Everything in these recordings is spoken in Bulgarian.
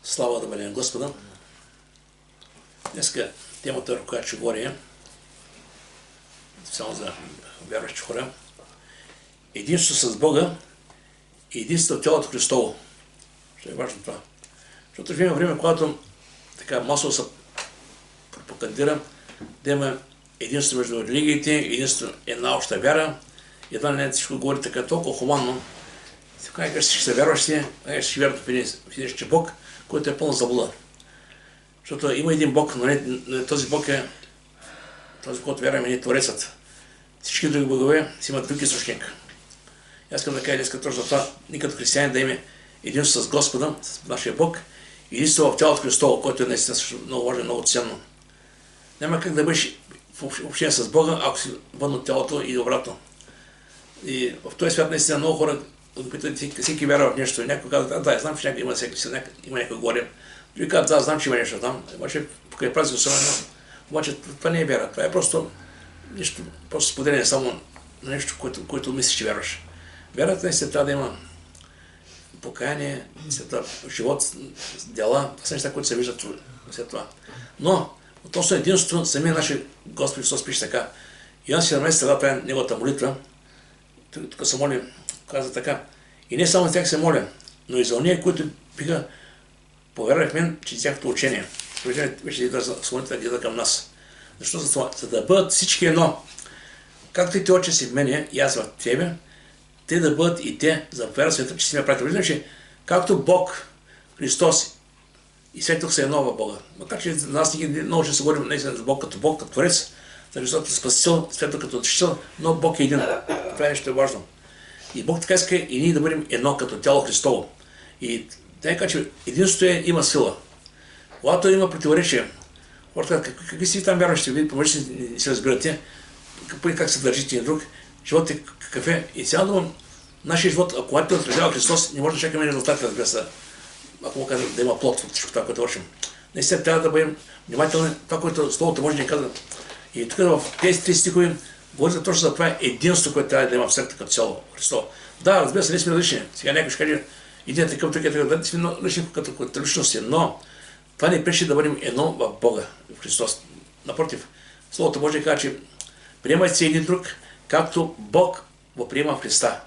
Слава да бъде на Господа. Днеска темата, която ще говоря, само за вярващи хора, единство с Бога и единство в тялото Христово. Ще е важно това. Защото има време, когато така масово се пропагандира да има единство между религиите, единство една обща вяра. Едва не всичко говори така толкова хуманно. Сега ще се вярващи, ще вярват в един Бог, който е пълна заблуда. Защото има един Бог, но не този Бог е този, който вярваме, не е Творецът. Всички други богове си имат друг източник. Аз искам да кажа днес точно това, ние като християни да имаме единство с Господа, с нашия Бог, и единство в тялото Христово, което е наистина много важно, много ценно. Няма как да бъдеш в общение с Бога, ако си вън от тялото и обратно. И в този свят наистина много хора всеки вярва в нещо. Някой казва, да, знам, че има някой горе. Други казват, да, знам, че има нещо там. Обаче, покрай празник особено, обаче това не е вяра. Това е просто нещо, просто споделяне само на нещо, което мислиш, че вярваш. Вярата наистина трябва да има покаяние, живот, дела, това са неща, които се виждат след това. Но, относно единството, самия нашия Господ Христос пише така. Йоан 17 тогава прави неговата молитва. Тук се моли, каза така. И не само за тях се моля, но и за ония, които биха повярвали в мен, че тяхното учение. Вече да склоните гледа към нас. Защо за това? За да бъдат всички едно. Както и те, Отче, си в мене, и аз в тебе, те да бъдат и те за вяра света, че си ме пратил. Виждам, че както Бог, Христос и Светът са едно в Бога. Макар че за нас много ще се говорим наистина за Бог, като Творец, за Христос като Спасител, Светът като Отчител, но Бог е един. Това е нещо важно. И Бог така иска и ние да бъдем едно като тяло Христово. И така, че единството има сила. Когато има противоречие, хората казват, какви си там вярващи, вие помежда си, не се разбирате, как се държите един друг, живот е какъв е. И цяло думам, нашия живот, ако когато отразява Христос, не може да чакаме резултати, разбира се, ако му казвам да има плод от всичко това, което вършим. Наистина трябва да бъдем внимателни, това, което Словото може да ни казва. И тук в тези 3 стихове говори точно за това единство, което трябва да има в църквата като цяло Христово. Да, разбира се, не сме различни. Сега някой ще каже, един такъв, друг е такъв, да сме различни като личности, но това не пречи да бъдем едно в Бога, в Христос. Напротив, Словото може да каже, че приемайте се един друг, както Бог го приема в Христа.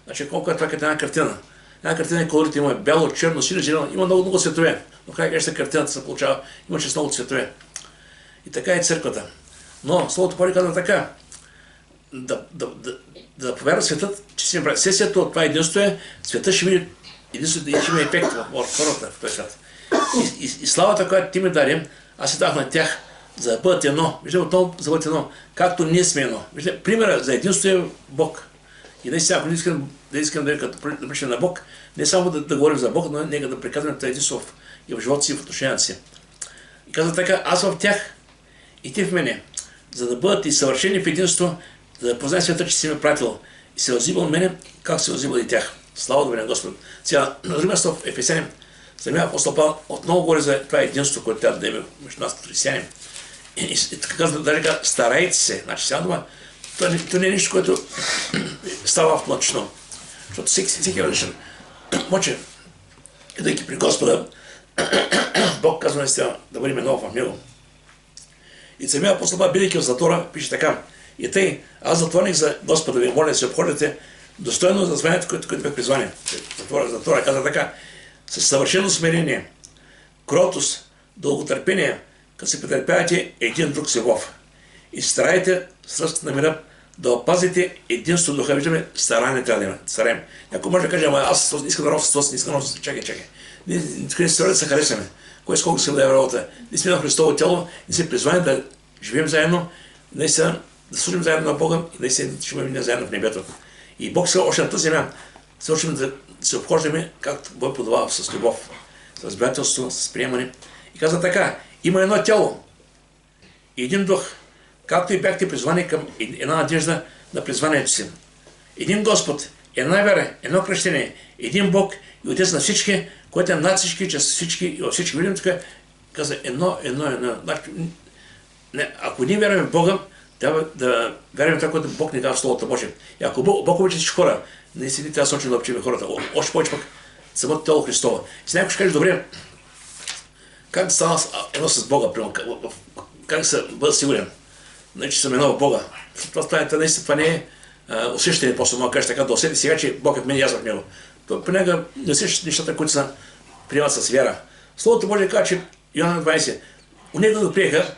Значи колко е това като една картина. Една картина е колорит, има бяло, черно, сино, зелено, има много цветове. Но как ще картината се получава, има че много цветове. И така е църквата. Но Словото Божие казва така, да повярва светът, че си направи. Сесията от това единство е, светът ще види единството и ще има ефект в хората в този свят. И славата, която ти ми даде, аз се дах на тях, за да бъдат едно. Вижте, отново за да бъдат едно. Както ние сме едно. Вижте, примера за единство е Бог. И наистина, ако не искам да приличам на Бог, не само да говорим за Бог, но нека да приказваме това единство и в живота си, и в отношенията си. И казва така, аз в тях и ти в мене, за да бъдат и съвършени в единство, за да познай света, че си ме пратил и се възибал мене, как се възибал и тях. Слава да на Господ. Сега, на друг място в Ефесяни, самия апостол Павел отново говори за това единство, което трябва да има между нас като християни. И така казва, даже казва, старайте се. Значи сега дума, това не е нещо, което става автоматично. Защото всеки е различен. Може, идвайки при Господа, Бог казва наистина да бъдем едно в Него. И самия апостол Павел, бидейки в затвора, пише така, и тъй, аз затворник за Господа ви, моля да се обходите достойно за званието, което бях призвани. Затвора каза така, със съвършено смирение, кротост, дълготърпение, като се претърпявате един друг с любов. И старайте с ръст на мира да опазите единство духа. Виждаме, старание трябва да има. Стараем. Някой може да каже, ама аз искам да нося с това, не искам да нося. Чакай. Ние не се харесваме. Кой сколко се да е работа? Ние сме на Христово тяло, ние сме призвани да живеем заедно, наистина да служим заедно на Бога и наистина ще бъдем заедно в небето. И Бог сега още на тази земя се учим да се обхождаме, както Бог подава с любов, с разбирателство, с приемане. И казва така, има едно тяло и един дух, както и бяхте призвани към една надежда на призванието си. Един Господ, една вяра, едно кръщение, един Бог и Отец на всички, който е над всички, чрез всички и във всички. Видим тук, каза едно. Ако ние вярваме в Бога, трябва да вярваме това, което Бог ни дава в Словото Божие. И ако Бог обича всички хора, не си трябва да се учим да обичаме хората. Още повече пък самото тяло Христово. И си някой ще каже, добре, как стана едно с Бога, как се бъда сигурен, че съм едно в Бога. Това не е усещане, просто мога да кажа така, да усети сега, че Бог е в мен и аз в него. Понякога не усещаш нещата, които са приемат с вяра. Словото Божие казва, че Йоанна 20, у него го приеха,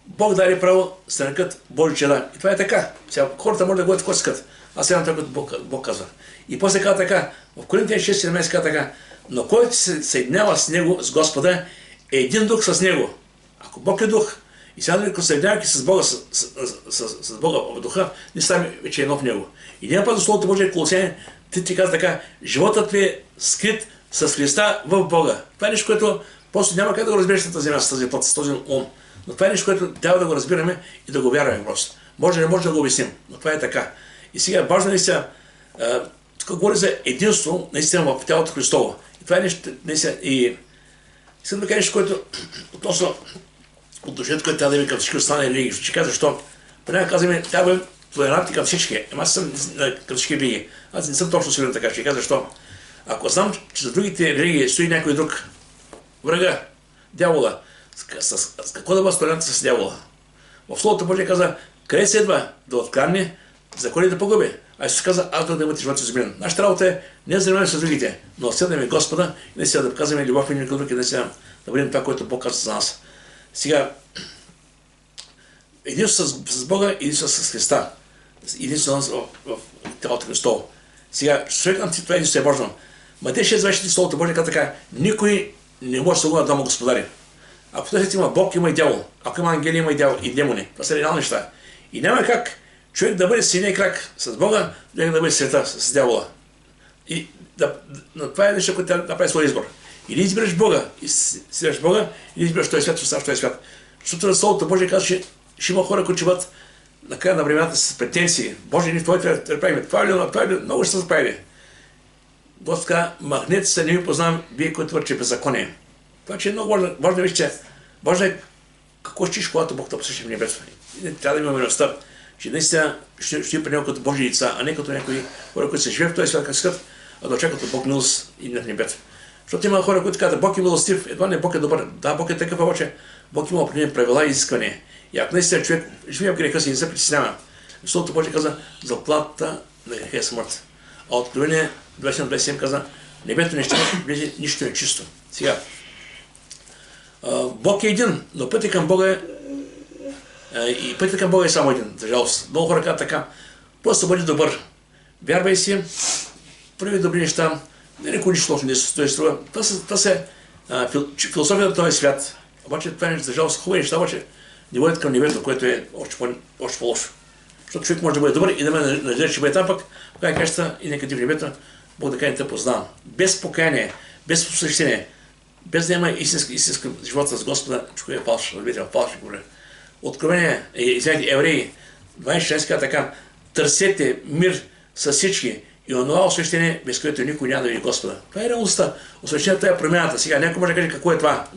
Бог даде право да се нарекат Божи чеда. И това е така. Сега хората може да говорят какво искат. Аз сега това, което Бог казва. И после казва така, в Коринтияни 6:17 казва така, но който се съединява с него, с Господа, е един дух с него. Ако Бог е дух, и сега ако съединявайки с Бога, с Бога в духа, не става вече едно в него. И няма път за Словото Божие Колосяни, ти казва така, животът ви е скрит с Христа в Бога. Това е нещо, което просто няма как да го разбереш на тази земя, с този ум. Но това е нещо, което трябва да го разбираме и да го вярваме просто. Може да не може да го обясним, но това е така. И сега важно наистина, тук говори за единство наистина в тялото Христово. И това е нещо наистина. И искам да кажа нещо, което относно отношението, което трябва да има към всички останали религии. Ще кажа защо. Понякога казваме, трябва да бъдем толерантни към всички. Аз съм към всички религии. Аз не съм точно сигурен така. Ще кажа защо. Ако знам, че за другите религии стои някой друг врага, дявола, с какво да бъде толерантен с дявола? В Словото Божие каза, къде следва да открадне, за кой да погуби. А Исус каза, аз да имате живот изумиран. Нашата работа е не да занимаваме с другите, но да следваме Господа и не сега да показваме любов и никой друг и да сега да бъдем това, което Бог казва за нас. Сега, единство с Бога и единство с Христа. Единство в тялото Христово. Сега, човек това единство е важно. Матей 6:24 Словото Божие казва така, никой не може да се на двама господари. Ако търсите има Бог, има и дявол. Ако има ангели, има и дявол и демони. Това са реални неща. И няма как човек да бъде силен крак с Бога, да бъде света с дявола. И това е нещо, което трябва да прави своя избор. Или избираш Бога, и следваш Бога, или избираш този свят, че оставаш този свят. Защото на Словото Божие казва, че ще има хора, които ще бъдат на края на времената с претенции. Боже, ние това трябва да правим. Това е ли, много ще се правили. Господ казва, махнете се, не ви познавам, вие, които върче беззаконие. Това, че е много важно, виж, че важно е какво ще когато Бог те посеща в небето. Трябва да имаме милостта, че наистина ще при него като Божи деца, а не като някои хора, които се живеят в този свят, как искат, а да очакват от Бог милост и в небето. Защото има хора, които казват, Бог е милостив, едва не Бог е добър. Да, Бог е такъв, обаче Бог има определени правила и изисквания. И ако наистина човек живее в греха си и не се притеснява, защото Божие каза, заплатата на греха е смърт. А Откровение 27 каза, небето не ще влезе нищо е чисто. Сега, Бог е един, но пътя към Бога е само един, за жалост. Много хора казват така, просто бъди добър, вярвай си, прави добри неща, не никой нищо лошо не се струва. Това са философията на този свят. Обаче това е, за жалост, хубави неща, обаче не водят към небето, което е още по-лошо. Защото човек може да бъде добър и да ме надежда, че бъде там пък, когато кажете и нека ти в небето, Бог да каже те познавам. Без покаяние, без посвещение, без да има истински живот с Господа, човек е фалш, разбирате, фалш говоря. Откровение, извинете, Евреи, 26 казва така, търсете мир с всички и онова освещение, без което никой няма да види Господа. Това е реалността. Освещението е промяната. Сега някой може да каже какво е това.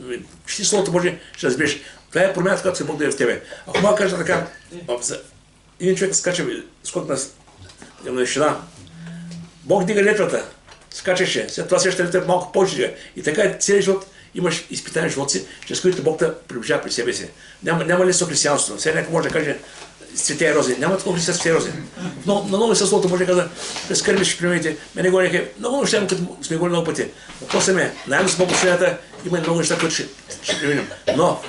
Чети Словото Божие, ще разбереш. Това е промяната, която се Бог да е в тебе. Ако мога да кажа така, един човек скача скок на височина, Бог дига летвата, скачаше, след това среща летвата малко повече. И така е целият живот, имаш изпитание в живота си, чрез които Бог те приближава при себе си. Няма ли со християнство? Сега някой може да каже цветя и рози. Няма такова християнство и рози. Но на много места Словото Божие каза, през кърми ще приемете. Мене говориха, много неща, като сме говорили много пъти. Въпросът е, наедно с Богословията има и много неща, които ще преминем. Но,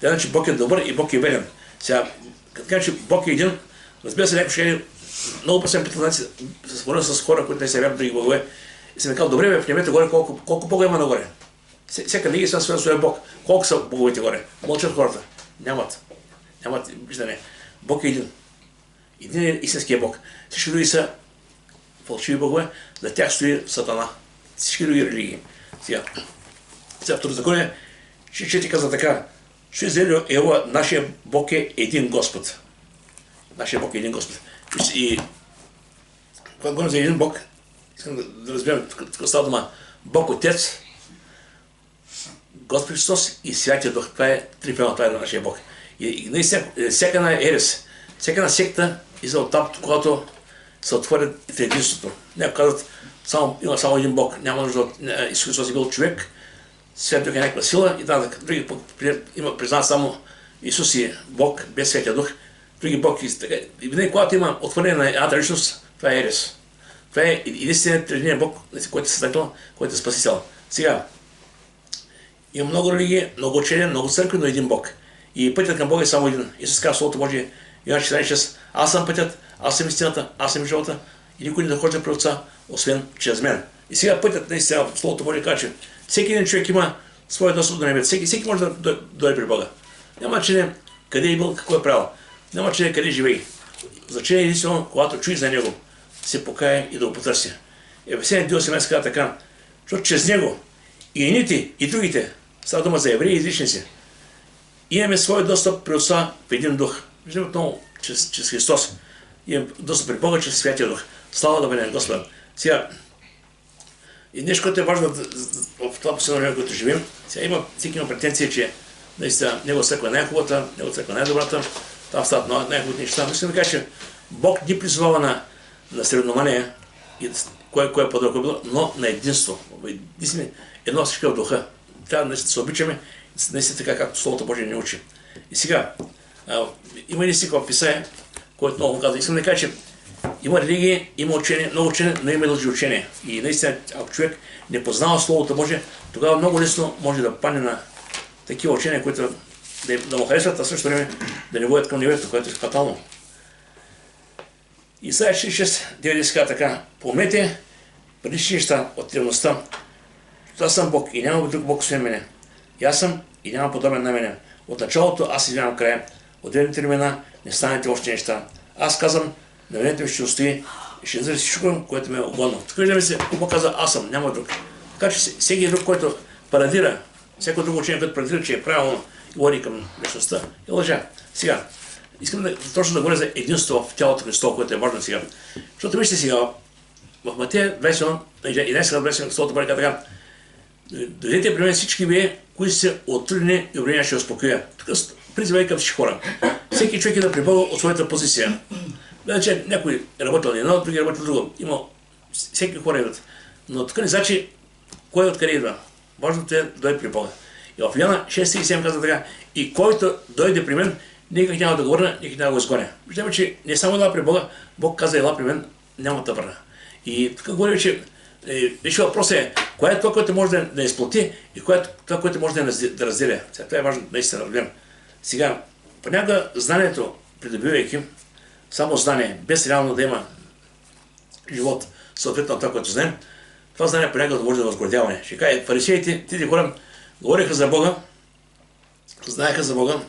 трябва, че Бог е добър и Бог е верен. Сега, като кажа, че Бог е един, разбира се, някой ще е много път съм питал, с хора, които не се вярват други богове. И съм казал, добре, в небето горе, колко Бога има нагоре? Всяка лига съм своя Бог. Колко са боговете горе? Мълчат хората. Нямат виждане. Бог е един. Един е истинския Бог. Всички други са фалшиви богове, за тях стои Сатана. Всички други религии. Сега Второзаконие, че ти каза така, ще излезе Ева, нашия Бог е един Господ. Нашия Бог е един Господ. И когато говорим за един Бог, искам да разберем, тук става дума, Бог Отец, Господ Христос и Святия Дух. Това е трипелна, това е на нашия Бог. И наистина, всяка една ерес, всяка една секта излиза от там, когато се отворят в единството. Някои казват, има само един Бог, няма нужда от Исус Христос е бил човек, Свят Дух е някаква сила и други признават само Исус и Бог без Святия Дух. Други Бог и винаги, когато има отхвърляне на едната личност, това е ерес. Това е единственият триединен Бог, който е създател, който е спасител. Сега, има много религии, много учения, много църкви, но един Бог. И пътят към Бога е само един. Исус казва в Словото Божие, Йоан 14:6, аз съм пътят, аз съм истината, аз съм живота и никой не дохожда при Отца, освен чрез мен. И сега пътят наистина в Словото Божие казва, че всеки един човек има своя достъп до небето. Всеки може да дойде при Бога. Няма че къде е бил, какво е правил. Няма че къде живее. Значение е единствено, когато чуи за него, се покая и да го потърси. Ефесяни 2:18 казва така, защото чрез него и едните, и другите, става дума за евреи и изличници, имаме свой достъп при Отца в един дух. Виждаме отново чрез Христос. Имаме достъп при Бога чрез Святия Дух. Слава да бъде на Господа. Сега, и нещо, което е важно в това последно време, което живеем, сега всеки има претенция, че наистина него църква е най-хубавата, него църква е най-добрата, там стават най-хубавите неща. Мисля да кажа, че Бог ни призовава на съревнование, кое е по-добро, но на единство. Едно всички в духа. Трябва да се обичаме, наистина така, както Словото Божие ни учи. И сега, има един стих в Исаия, който много казва. Искам да кажа, че има религии, има учение, много учение, но има и лъжеучение. И наистина, ако човек не познава Словото Божие, тогава много лесно може да падне на такива учения, които да му харесват, а в същото време да не водят към небето, което е фатално. Исаия 66:9 казва така, помнете предишни неща от древността. Аз съм Бог и няма друг Бог освен мене. И аз съм и няма подобен на мене. От началото аз изминавам края. От древните времена не станете още неща. Аз казвам, наведете ми ще устои и ще изрази всичко, което ме е угодно. Тук виждаме се, Бог каза, аз съм, няма друг. Така че всеки друг, който парадира, всяко друго учение, което парадира, че е правилно и води към вечността, е лъжа. Сега, искам точно да говоря за единство в тялото Христово, което е важно сега. Защото вижте сега, в Матея 21, 11:20 Словото Божие казва така, дойдете при мен всички вие, които сте отрудени и обременени, ще успокоя. Тук призива и към всички хора. Всеки човек е да прибъга от своята позиция. Значи някой е работил едно, други е работил друго. Всеки хора идват. Но тук не значи кой откъде идва. Важното е да дойде при Бога. И в Йоанна 6:37 казва така, и който дойде при мен, никак няма да го върна, никак няма да го изгоня. Виждаме, че не само ела при Бога, Бог каза ела при мен, няма да върна. И тук говорим, че въпросът е, кое е това, което може да изплати и кое е това, което може да разделя. Това е важно наистина да разберем. Сега, понякога знанието, придобивайки само знание, без реално да има живот, съответно на това, което знаем, това знание понякога може да възгордяване. Ще кажа, фарисеите, тези хора, говориха за Бога, знаеха за Бога,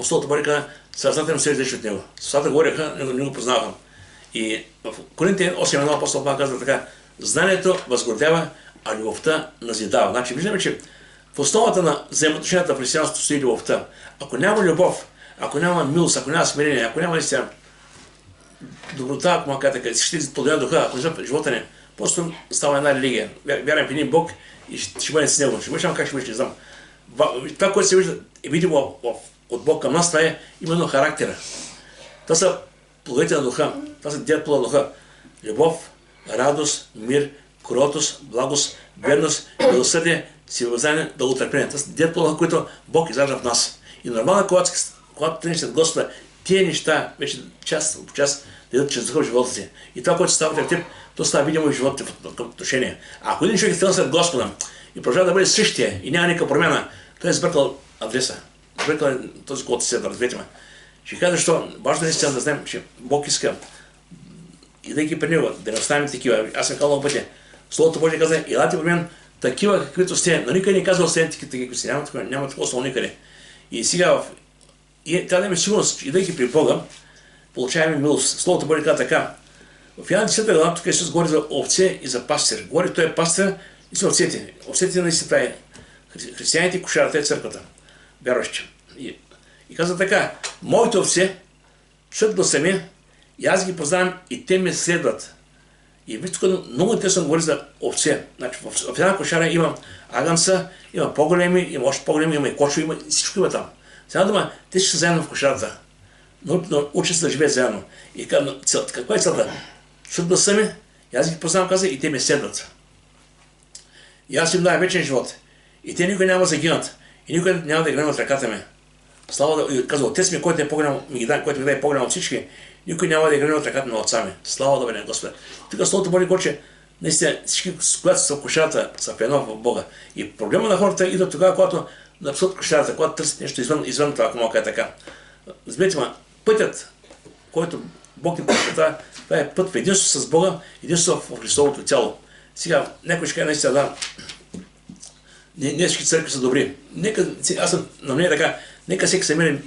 Словото Божие каза, сърцата им се различи от него. Сърцата говориха, не го познаваха. И в Коринтияни 8:1 апостол Павел казва така, знанието възгордява, а любовта назидава. Значи виждаме, че в основата на взаимоотношенията в християнството стои любовта. Ако няма любов, ако няма милост, ако няма смирение, ако няма наистина доброта, ако му кажа така, ще плодове духа, ако не живота не, просто става една религия. Вярвам в един Бог и ще бъде с него. Ще виждам как ще бъде, не знам. Това, което се вижда, е видимо от Бог към нас, това е именно характера. Това са плодовете на духа. Това са 9 плода на духа. Любов, радост, мир, кротост, благост, верност, милосърдие, силовъзание, дълготърпение. Това са 9 плода, които Бог изражда в нас. И нормално, когато тръгнеш след Господа, тия неща вече час по час дадат чрез духа в живота си. И това, което става в теб, то става видимо и в живота в отношение. А ако един човек е тръгнал след Господа и продължава да бъде същия и няма никаква промяна, той е сбъркал адреса. Сбъркал е този, който се да разберете ме. Ще кажа, защо важно е да знаем, че Бог иска, идейки при него, да не оставим такива. Аз съм казал много пъти. Словото Божие каза, елате при мен такива, каквито сте, но никъде не казва оставите такива, каквито сте. Няма такова слово никъде. И сега, трябва да имаме сигурност, че идейки при Бога, получаваме милост. Словото Божие каза така. В Йоанна 10 глава, тук Исус говори за овце и за пастир. Говори, той е пастир и са овцете. Овцете наистина е християните, кошарата е църквата. Вярващи. И каза така, моите овце чуят гласа ми, и аз ги познавам и те ме следват. И виж тук много интересно говори за овце. Значи, в една кошара има агънца, има по-големи, има още по-големи, има и кочо, има и всичко има там. Сега дума, те ще са заедно в кошарата. Но учат се да живеят заедно. И каква е целта? Чуят гласа ми, и аз ги познавам, каза, и те ме следват. И аз им дам вечен живот. И те никой няма да загинат. И никой няма да играем от ръката ми. Слава да... Казва, отец ми, който е по-голям, който ми даде по-голям от всички, никой няма да играем от ръката на отца ми. Слава да бъде Господи. Тук Словото Божие говори, че наистина всички, когато са в кошарата, са в едно в Бога. И проблема на хората идва тогава, когато напсуват кошарата, когато търсят нещо извън това, ако мога е така. Разберете ме, пътят, който Бог ни посветва, това е път в единство с Бога, единство в Христовото тяло. Сега, някой ще каже наистина, да, не всички църкви са добри. Аз съм на мнение така, нека всеки се мери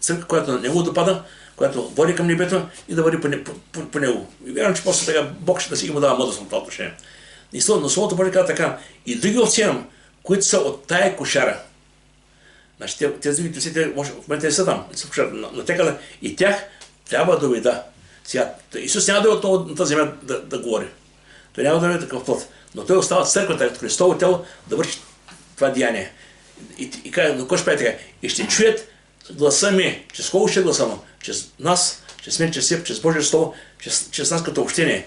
църква, която не го допада, която води към небето и да върви по него. И вярвам, че после така Бог ще да си му дава мъдрост на това отношение. Но Словото Божие казва така, и други овци имам, които са от тая кошара. Значи тези други овци, в момента не са там, не са в кошара, но те казват, и тях трябва да видя. Сега, Исус няма да е отново на тази земя да говори. Той няма да е такъв плод. Но той остава църквата, като Христово тяло, да върши това деяние. И казва, но кой ще прави така? И ще чуят гласа ми. Чрез кого ще гласа му? Чрез нас, чрез мен, чрез Себ, чрез Божие Слово, чрез нас като общение.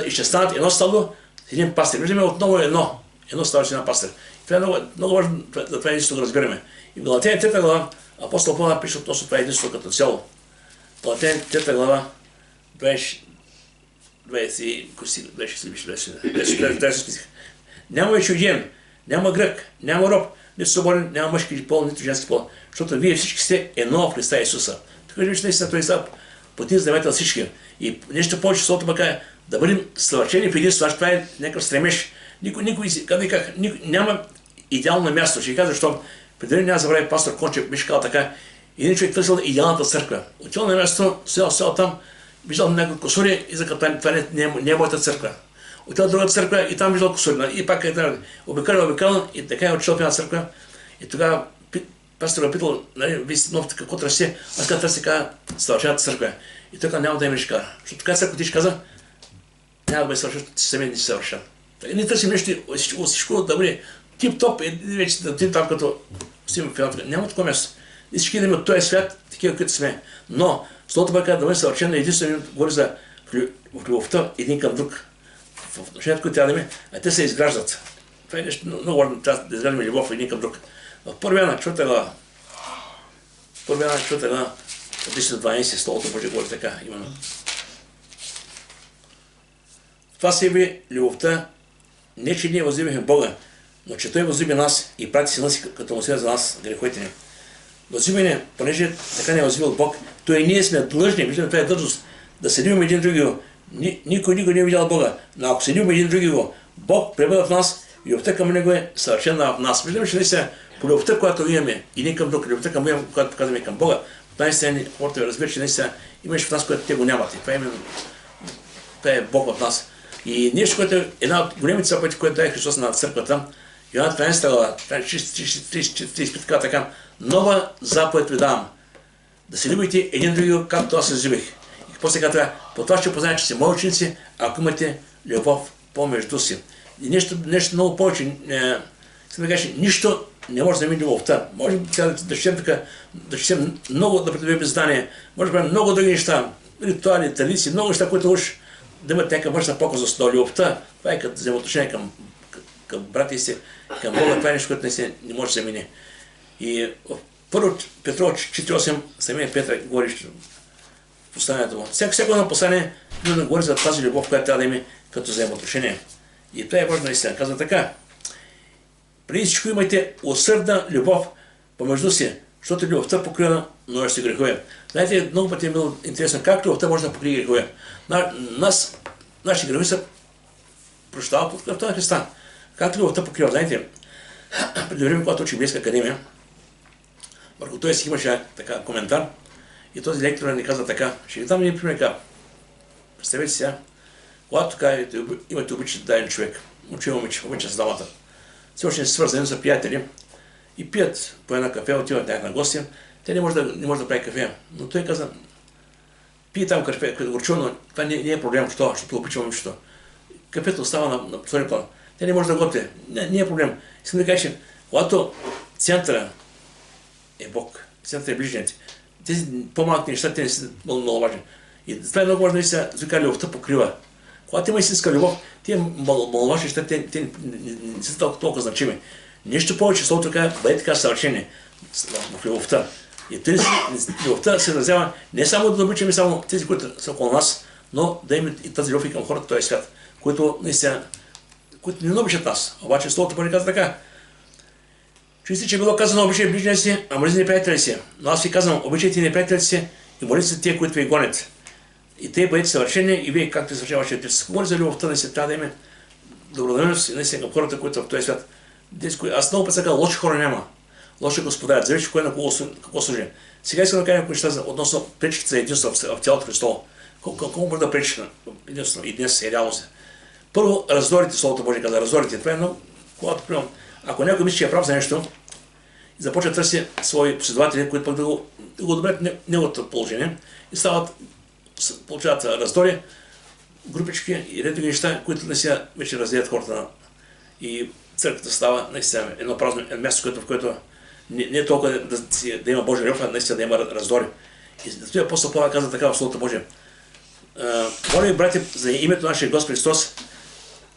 И ще станат едно стадо с един пастир. Виждаме отново едно стадо с една пастир. Това е много важно да това единство да разбираме. И в Галатяни 3 глава апостол Павел пише относно това единство като цяло. Галатяни 3 глава 20 няма вече юдеен, няма грък, няма роб, нито свободен, няма мъжки пол, нито женски пол, защото вие всички сте едно в Христа Исуса. Така че наистина той става плотин знаменател всички. И нещо повече Словото бака да бъдем съвършени в единство, това е някакъв стремеж. Никой няма идеално място. Ще ви кажа, защото преди няма забрави пастор Кончев, беше казал така, един човек търсил идеалната църква. Отил на място, седал там, виждал някои косури и за това не е моята църква. Отил в другата църква и там виждал косури. И пак е обикален и така е отишъл в една църква. И тогава пастор питал, вие сте нов, какво търсите? Аз казах, търси така съвършената църква. И той няма да им реши каза. Защото така църква ти ще каза, няма да бъде съвършен, защото ти самия не си съвършен. Не търсим нещо, всичко да бъде тип-топ и вече да отидем там като сме в едното. Няма такова място. И всички да имат този свят, такива, които сме. Но Словото Божие да бъде съвършено, единствено говори за в любовта един към друг. В отношението, които трябва да има, а те се изграждат. Това е нещо много важно, трябва да изграждаме любов един към друг. В първия на четвърта глава, от 10-12, Словото Божие говори така, именно. Това се яви любовта, не че ние възлюбихме Бога, но че Той възлюби нас и прати Сина си като му за нас греховете ни. Възлюбене, понеже така не е възлюбил Бог, то и ние сме длъжни, виждаме това е длъжност, да се любим един другиго. Никой не е видял Бога, но ако се любим един другиго, Бог пребъде в нас и любовта към Него е съвършена в нас. Виждаме, че наистина по любовта, която имаме един към друг, любовта към Бога, която показваме към Бога, наистина хората ви разбират, че наистина имаш в нас, което те го нямат. Това е Бог в нас. И нещо, което е една от големите заповеди, което даде Христос на църквата, Йоанна 12 глава, 35 така, нова заповед ви давам. Да се любите един други, както аз се любих. И какво се казва? По това ще познаете, че сте мои ученици, ако имате любов помежду си. И нещо много повече. Нищо не може да замени любовта. Може да четем така, да четем много, да придобием издание, може да правим много други неща, ритуали, традиции, много неща, които уж да имат някаква външна показност на любовта. Това е като взаимоотношение към братя си, към Бога. Това е нещо, което не може да се мине. И в първо Петро 4.8 самия Петър говори в посланието му. Всяко едно послание да говори за тази любов, която трябва да има като взаимоотношение. И това е важно наистина. Казва така. Преди всичко имайте усърдна любов помежду си, защото любовта покрива множество грехове. Знаете, много пъти е било интересно как любовта може да покрие грехове. Нашите грехове са прощава под кръвта на Христа. Как любовта покрива? Знаете, преди време, когато учи в Библейска академия, върху той си имаше така коментар и този лектор ни каза така, ще ви дам един пример така. Представете сега, когато така имате обича даден човек, обича с дамата, все още не са свързани са приятели и пият по една кафе, отиват някак на гости, те не може да прави кафе, но той каза, пие там кафе, което горчо, но това не е проблем, защото обича момичето. Кафето остава на втори план. Те не може да готви. Не е проблем. Искам да кажа, че когато центъра е Бог, центъра е ближният, тези по-малки неща, те не са много важни. И това е много важно, да любовта покрива. Когато има истинска любов, тези маловажни неща, те не са толкова значими. Нещо повече, Словото казва, бъдете така съвършени в любовта. И тази любовта се изразява не само да обичаме само тези, които са около нас, но да имаме и тази любов и към хората в този свят, които наистина, които не обичат нас. Обаче Словото Божие казва така. Чуйте, че било казано, обичай ближния си, а мързи неприятели си. Но аз ви казвам, обичайте неприятелите си и молите се тия, които ви гонят. И те бъдете съвършени и вие, както се съвършава вашия Отец. Говори за любовта, наистина трябва да имаме добронамереност наистина към хората, които в този свят. Аз много път сега лоши хора няма. Лоши господарят, зависи кой на какво служи. Сега искам да кажа някои неща относно пречките за единство в тялото Христово. Колко може да пречи на единство и днес е реалност. Първо, раздорите, Словото Божие каза, раздорите. Това е много, когато приемам. Ако някой мисли, че е прав за нещо и започва да търси свои последователи, които пък да го одобрят неговото положение и получават раздори, групички и ред други неща, които наистина вече разделят хората. И църквата става наистина едно празно място, в което не е толкова да има Божия любов, а наистина да има раздори. И затова апостол Павел каза така в Словото Божие. Моля ви, брати, за името на нашия Господ Христос,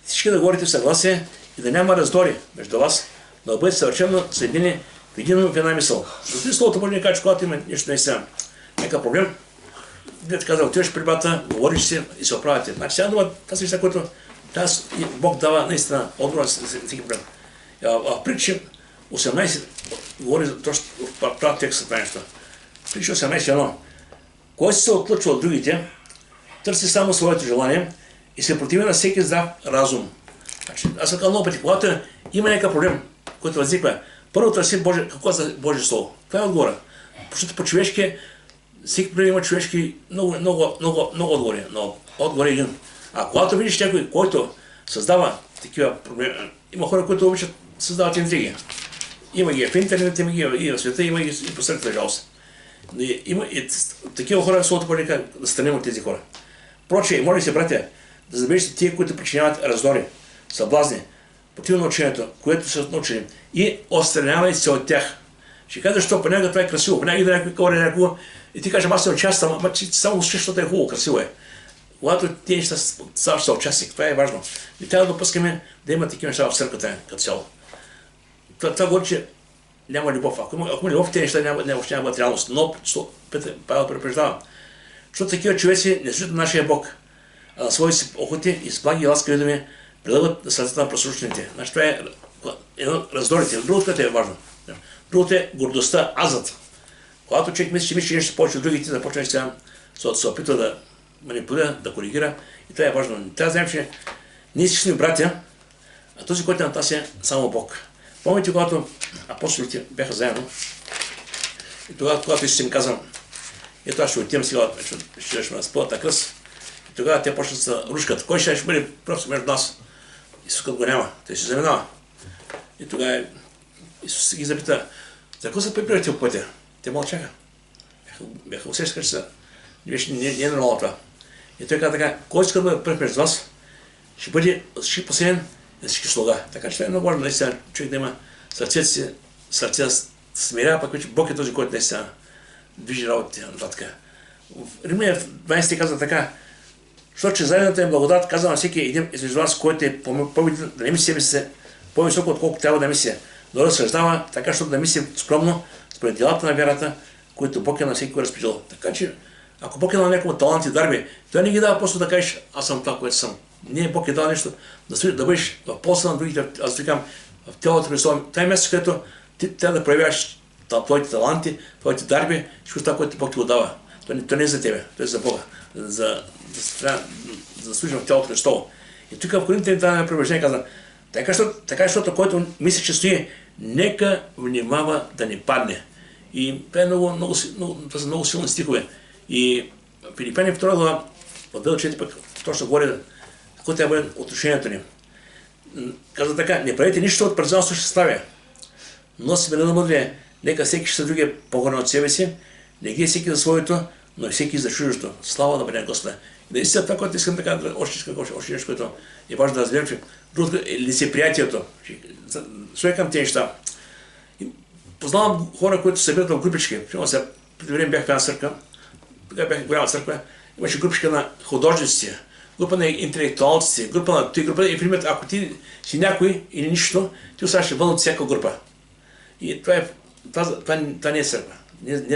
всички да говорите в съгласие и да няма раздори между вас, но да бъдете съвършено съединени в една мисъл. Затова Словото Божие казва, че когато има нещо наистина, някакъв проблем, дете казва, отиваш при брата, говориш си и се оправяте. Значи сега дума, тази неща, които Бог дава наистина отговор за всеки проблем. В Притчи 18 говори точно в прав текст за това нещо. Притчи 18:1. Кой се отлъчва от другите, търси само своето желание и се противи на всеки здрав разум. Значи, аз съм казал много пъти, когато има някакъв проблем, който възниква, първо търси какво е Божие Слово. Това е отговора. Защото по-човешки, всеки проблем има човешки много отговори, но отговор е един. А когато видиш някой, който създава такива проблеми, има хора, които обичат създават интриги. Има ги в интернет, има ги и в света, има ги и по сърцата жалост. Има и такива хора, Словото Божие да страним от тези хора. Проче, моля се, братя, да забележите тия, които причиняват раздори, съблазни, противно учението, което са научили, и отстранявайте се от тях. Ще кажа, защо понякога това е красиво, понякога да някой говори някого и ти кажеш, аз се участвам, ама само защото е хубаво, красиво е. Когато тези неща са участник, това е важно. И трябва да допускаме да има такива неща в църквата като цяло. Това говори, че няма любов. Ако има любов, тези неща няма бъдат реалност. Но Павел предупреждава, защото такива човеци не служат на нашия Бог, а на своите си охоти и с благи и ласкави думи предлагат сърцата на просрочените. Значи това е раздорите. Другото, което е важно. Другото е гордостта, азът. Когато човек мисли, че нещо повече от другите, започва да се опитва да манипулира, да коригира. И това е важно. Трябва да знаем, че ние всички сме братя, а този, който е на нас е само Бог. Помните, когато апостолите бяха заедно, и тогава, когато Исус им каза, ето аз ще отидем сега, ще ме спълят на кръст, и тогава те почнат да се рушкат. Кой ще бъде просто между нас? Исус като го няма, той се заминава. И тогава Исус ги запита, за какво се припирате по пътя? Те мълчаха. Бяха усещали, че не е нормално това. И той каза така, кой иска да бъде пръв между вас, ще бъде всички последен на всички слуга. Така че това е много важно, наистина, човек да има сърце да смирява, пък вече Бог е този, който наистина движи работите нататък. В Римляни 12 казва така, защото че заедната им благодат казва на всеки един измежду вас, който е победен да не мисли себе си по-високо, отколкото трябва да мисли, но да съждава така, защото да мисли скромно според делата на вярата, които Бог е на всеки разпределил. Така че, ако Бог е на някакво талант и дарби, той не ги дава просто да кажеш, аз съм това, което съм. Не, Бог е дал нещо, да бъдеш в полза на другите, аз викам, в тялото Христово. Това е място, където ти трябва да проявяваш твоите таланти, твоите дарби, всичко това, което Бог ти го дава. То не е за тебе, то е за Бога. Да служим в тялото Христово. И тук в Коринтите дава превъждение казва, така, защото който мисли, че стои, нека внимава да не падне. И това са много силни стихове. И Филипяни 2 глава, в дел 4 пък точно говори какво трябва да бъде отношението ни. Казва така, не правите нищо от предзалство ще славя, но смирено мъдрие, нека всеки ще се други по-горе от себе си, не ги е всеки за своето, но и всеки за чуждото. Слава да бъде Господа. И да истина това, което искам да кажа, още нещо, което е важно да разберем, че другото е лицеприятието. След към тези неща. Познавам хора, които се събират в групички. Преди време бях в една църква, тогава бях в голяма църква, имаше групичка на художниците, група на интелектуалците, група на той група, и пример, ако ти си някой или нищо, ти оставаш вън от всяка група. И това не е църква.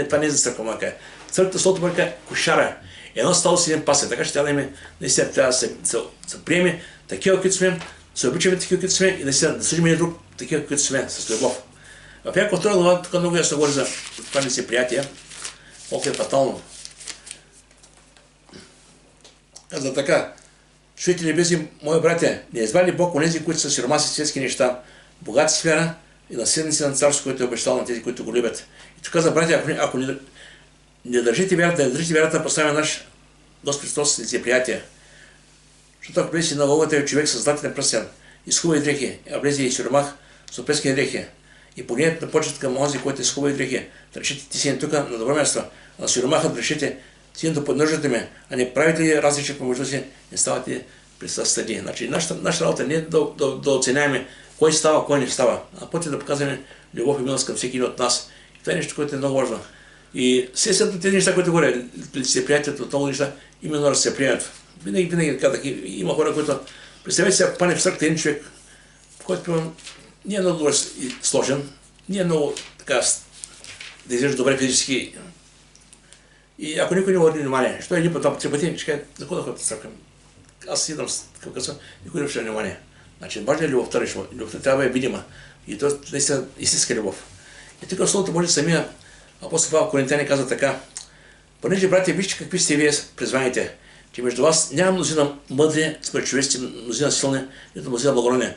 Това не е за църква, мака. Църквата словото мака кошара. Едно стало си един пасе, така че трябва да има, наистина трябва да се приеме такива, които сме, да се обичаме такива, които сме и наистина да съжим един друг такива, които сме, с любов. В Яков 2 глава, тук много ясно говори за това несеприятие, колко е фатално. Каза така: чуйте ли, небесни мои братя, не извали Бог онези, които са сиромаси с светски неща, богати с вяра и наследници на царство, което е обещал на тези, които го любят. И тук каза, братя, ако не държите вярата, да държите вярата на поставя наш Господ Христос с несеприятие. Защото ако влезе на Голгота човек с златен пръстен и с хубави дрехи, а влезе и сиромах с опрески дрехи, и погледнат на почет към онзи, който е с хубави дрехи, да решите, ти си тук на добро място, а на сиромахът решите, синото поднържате ме, а не правите ли различие помежду си, не ставате присъстъди. Значи, нашата работа не е да оценяваме кой става, кой не става, а път е да показваме любов и милост към всеки един от нас. И това е нещо, което е много важно. И сесията тези неща, които говоря, лицеприятието от много неща, именно разцеприемат. Винаги казах, има хора, които представете се, ако пане в църквата един човек, който не е много добре сложен, не е много така да изглежда добре физически. И ако никой не води внимание, що един път, три пъти, ще кажа, за какво да ходя в църква? Аз идвам към къса, никой не обръща внимание. Значи, важна е любовта, любовта трябва да е видима. И то наистина истинска любов. И тук словото може самия апостол Павел Коринтяни казва така: понеже, братя, вижте какви сте вие призваните, че между вас няма мнозина мъдри, спречовести, мнозина силни, нито мнозина благородни.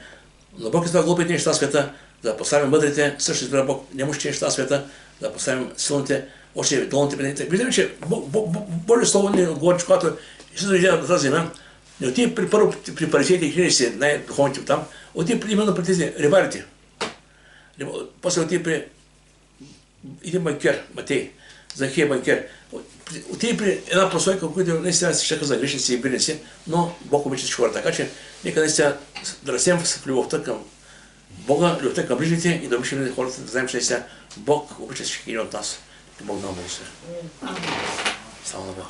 Но Бог избира глупите неща на света, да поставим мъдрите, също избира Бог немощите неща на света, да поставим силните, още долните предните. Виждаме, че Божие слово ни отговори, че когато Исус дойде на тази земя, не отиде първо при парисеите и книжниците, най-духовните там, отиде именно при тези рибарите. После отиде при един банкер, Матей, Захия банкер. Отиде при една прослойка, които наистина се шаха за грешници и бедници, но Бог обича хора. Така че нека наистина да растем в любовта към Бога, любовта към ближните и да обичаме хората, да знаем, че наистина Бог обича всеки един от нас. Бог да му благослови. Слава на Бога.